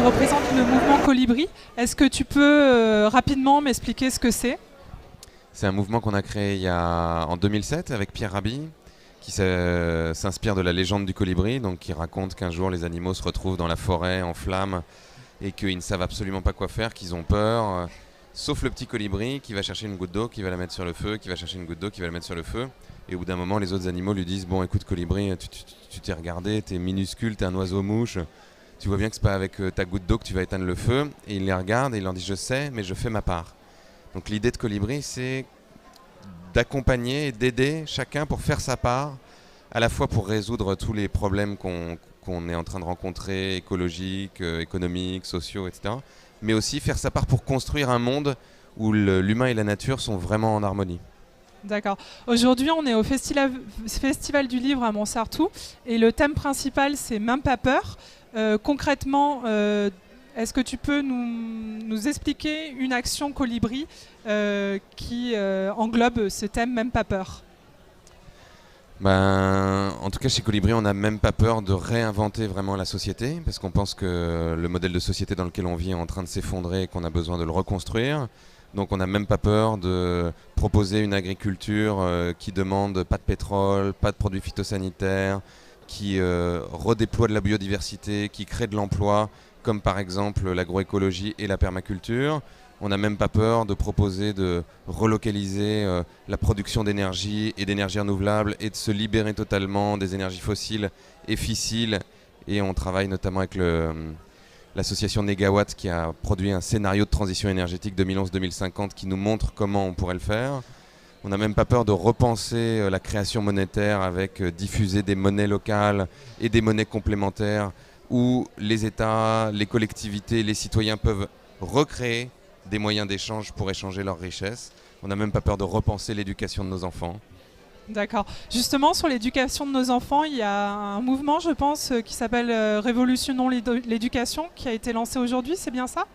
représente le mouvement Colibri. Est-ce que tu peux rapidement m'expliquer ce que c'est ? C'est un mouvement qu'on a créé en 2007 avec Pierre Rabhi, qui s'inspire de la légende du colibri, donc qui raconte qu'un jour les animaux se retrouvent dans la forêt en flammes et qu'ils ne savent absolument pas quoi faire, qu'ils ont peur, sauf le petit colibri qui va chercher une goutte d'eau, qui va la mettre sur le feu, qui va chercher une goutte d'eau, qui va la mettre sur le feu. Et au bout d'un moment, les autres animaux lui disent « Bon, écoute colibri, tu t'es regardé, t'es minuscule, t'es un oiseau-mouche, tu vois bien que c'est pas avec ta goutte d'eau que tu vas éteindre le feu. » Et il les regarde et il leur dit « Je sais, mais je fais ma part. » Donc l'idée de Colibri, c'est d'accompagner et d'aider chacun pour faire sa part, à la fois pour résoudre tous les problèmes qu'on est en train de rencontrer, écologiques, économiques, sociaux, etc. Mais aussi faire sa part pour construire un monde où l'humain et la nature sont vraiment en harmonie. D'accord. Aujourd'hui, on est au Festival du Livre à Montsartou et le thème principal, c'est Même pas peur. Concrètement, est-ce que tu peux nous expliquer une action Colibri qui englobe ce thème Même pas peur ? En tout cas, chez Colibri, on n'a même pas peur de réinventer vraiment la société, parce qu'on pense que le modèle de société dans lequel on vit est en train de s'effondrer et qu'on a besoin de le reconstruire. Donc on n'a même pas peur de proposer une agriculture qui demande pas de pétrole, pas de produits phytosanitaires, qui redéploie de la biodiversité, qui crée de l'emploi, comme par exemple l'agroécologie et la permaculture. On n'a même pas peur de proposer de relocaliser la production d'énergie et d'énergie renouvelable et de se libérer totalement des énergies fossiles et fissiles. Et on travaille notamment avec l'association Negawatt qui a produit un scénario de transition énergétique 2011-2050 qui nous montre comment on pourrait le faire. On n'a même pas peur de repenser la création monétaire avec diffuser des monnaies locales et des monnaies complémentaires où les États, les collectivités, les citoyens peuvent recréer des moyens d'échange pour échanger leurs richesses. On n'a même pas peur de repenser l'éducation de nos enfants. D'accord. Justement, sur l'éducation de nos enfants, il y a un mouvement, je pense, qui s'appelle Révolutionnons l'éducation, qui a été lancé aujourd'hui, c'est bien ça ?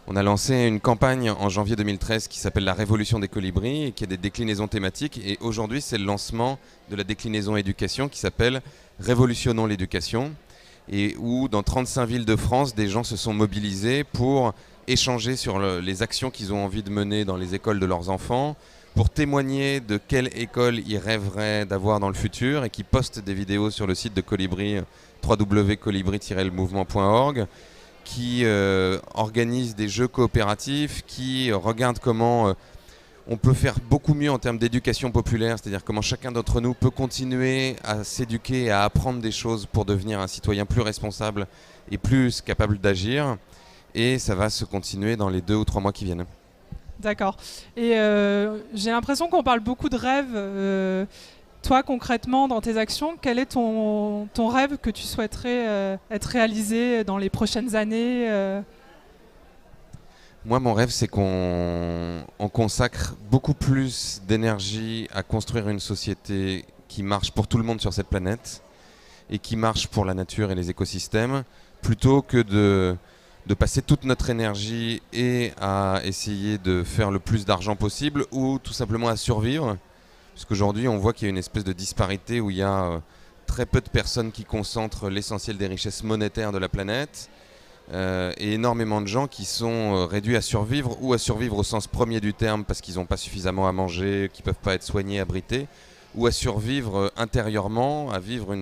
On a lancé une campagne en janvier 2013 qui s'appelle la Révolution des colibris et qui a des déclinaisons thématiques. Et aujourd'hui, c'est le lancement de la déclinaison éducation qui s'appelle Révolutionnons l'éducation et où, dans 35 villes de France, des gens se sont mobilisés pour échanger sur les actions qu'ils ont envie de mener dans les écoles de leurs enfants, pour témoigner de quelle école ils rêveraient d'avoir dans le futur et qui postent des vidéos sur le site de Colibri, www.colibri-lemouvement.org, qui organise des jeux coopératifs, qui regarde comment on peut faire beaucoup mieux en termes d'éducation populaire, c'est-à-dire comment chacun d'entre nous peut continuer à s'éduquer, à apprendre des choses pour devenir un citoyen plus responsable et plus capable d'agir. Et ça va se continuer dans les 2 ou 3 mois qui viennent. D'accord. Et j'ai l'impression qu'on parle beaucoup de rêves. Toi, concrètement, dans tes actions, quel est ton rêve que tu souhaiterais être réalisé dans les prochaines années Moi, mon rêve, c'est qu'on consacre beaucoup plus d'énergie à construire une société qui marche pour tout le monde sur cette planète et qui marche pour la nature et les écosystèmes, plutôt que de passer toute notre énergie et à essayer de faire le plus d'argent possible ou tout simplement à survivre. Parce qu'aujourd'hui, on voit qu'il y a une espèce de disparité où il y a très peu de personnes qui concentrent l'essentiel des richesses monétaires de la planète et énormément de gens qui sont réduits à survivre ou à survivre au sens premier du terme parce qu'ils n'ont pas suffisamment à manger, qu'ils ne peuvent pas être soignés, abrités, ou à survivre intérieurement, à vivre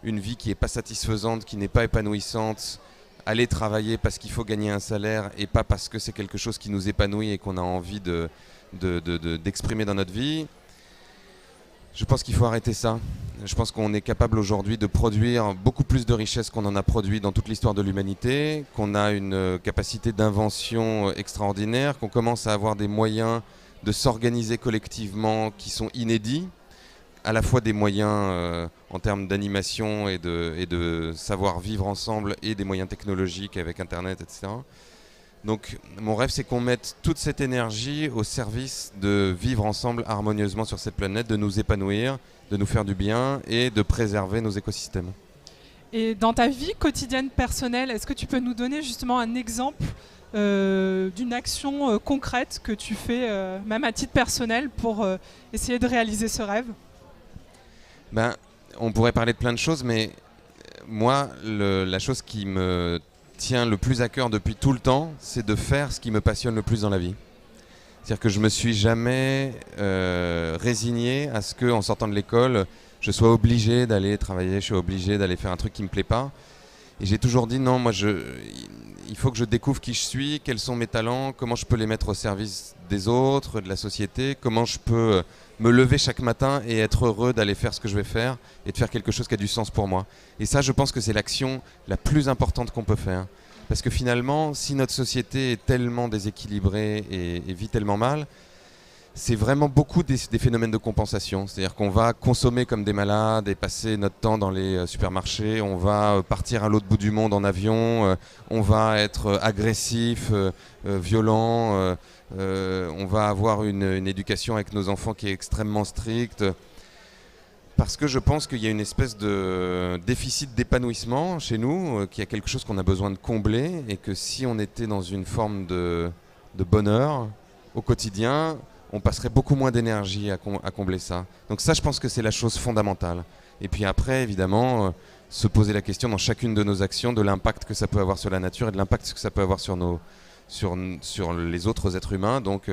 une vie qui n'est pas satisfaisante, qui n'est pas épanouissante, aller travailler parce qu'il faut gagner un salaire et pas parce que c'est quelque chose qui nous épanouit et qu'on a envie d'exprimer dans notre vie. Je pense qu'il faut arrêter ça. Je pense qu'on est capable aujourd'hui de produire beaucoup plus de richesses qu'on en a produit dans toute l'histoire de l'humanité, qu'on a une capacité d'invention extraordinaire, qu'on commence à avoir des moyens de s'organiser collectivement qui sont inédits, à la fois des moyens en termes d'animation et de savoir vivre ensemble et des moyens technologiques avec Internet, etc. Donc mon rêve, c'est qu'on mette toute cette énergie au service de vivre ensemble harmonieusement sur cette planète, de nous épanouir, de nous faire du bien et de préserver nos écosystèmes. Et dans ta vie quotidienne personnelle, est-ce que tu peux nous donner justement un exemple d'une action concrète que tu fais, même à titre personnel, pour essayer de réaliser ce rêve ? On pourrait parler de plein de choses, mais moi, la chose qui me tient le plus à cœur depuis tout le temps, c'est de faire ce qui me passionne le plus dans la vie. C'est-à-dire que je me suis jamais résigné à ce qu'en sortant de l'école, je sois obligé d'aller travailler, je suis obligé d'aller faire un truc qui me plaît pas. Et j'ai toujours dit non, moi il faut que je découvre qui je suis, quels sont mes talents, comment je peux les mettre au service des autres, de la société, comment je peux me lever chaque matin et être heureux d'aller faire ce que je vais faire et de faire quelque chose qui a du sens pour moi. Et ça, je pense que c'est l'action la plus importante qu'on peut faire. Parce que finalement, si notre société est tellement déséquilibrée et vit tellement mal, c'est vraiment beaucoup des phénomènes de compensation. C'est-à-dire qu'on va consommer comme des malades et passer notre temps dans les supermarchés, on va partir à l'autre bout du monde en avion, on va être agressif, violent, on va avoir une éducation avec nos enfants qui est extrêmement stricte. Parce que je pense qu'il y a une espèce de déficit d'épanouissement chez nous, qu'il y a quelque chose qu'on a besoin de combler, et que si on était dans une forme de bonheur au quotidien, on passerait beaucoup moins d'énergie à combler ça. Donc ça, je pense que c'est la chose fondamentale. Et puis après, évidemment, se poser la question dans chacune de nos actions de l'impact que ça peut avoir sur la nature et de l'impact que ça peut avoir sur les autres êtres humains. Donc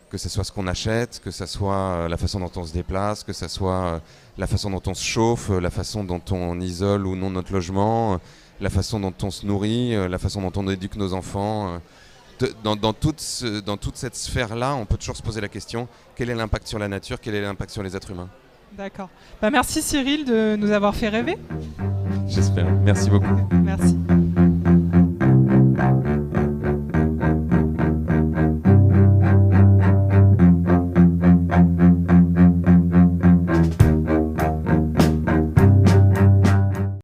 que ce soit ce qu'on achète, que ce soit la façon dont on se déplace, que ce soit la façon dont on se chauffe, la façon dont on isole ou non notre logement, la façon dont on se nourrit, la façon dont on éduque nos enfants. Dans toute cette sphère-là, on peut toujours se poser la question, quel est l'impact sur la nature, quel est l'impact sur les êtres humains? D'accord. Merci Cyril de nous avoir fait rêver. J'espère. Merci beaucoup. Merci.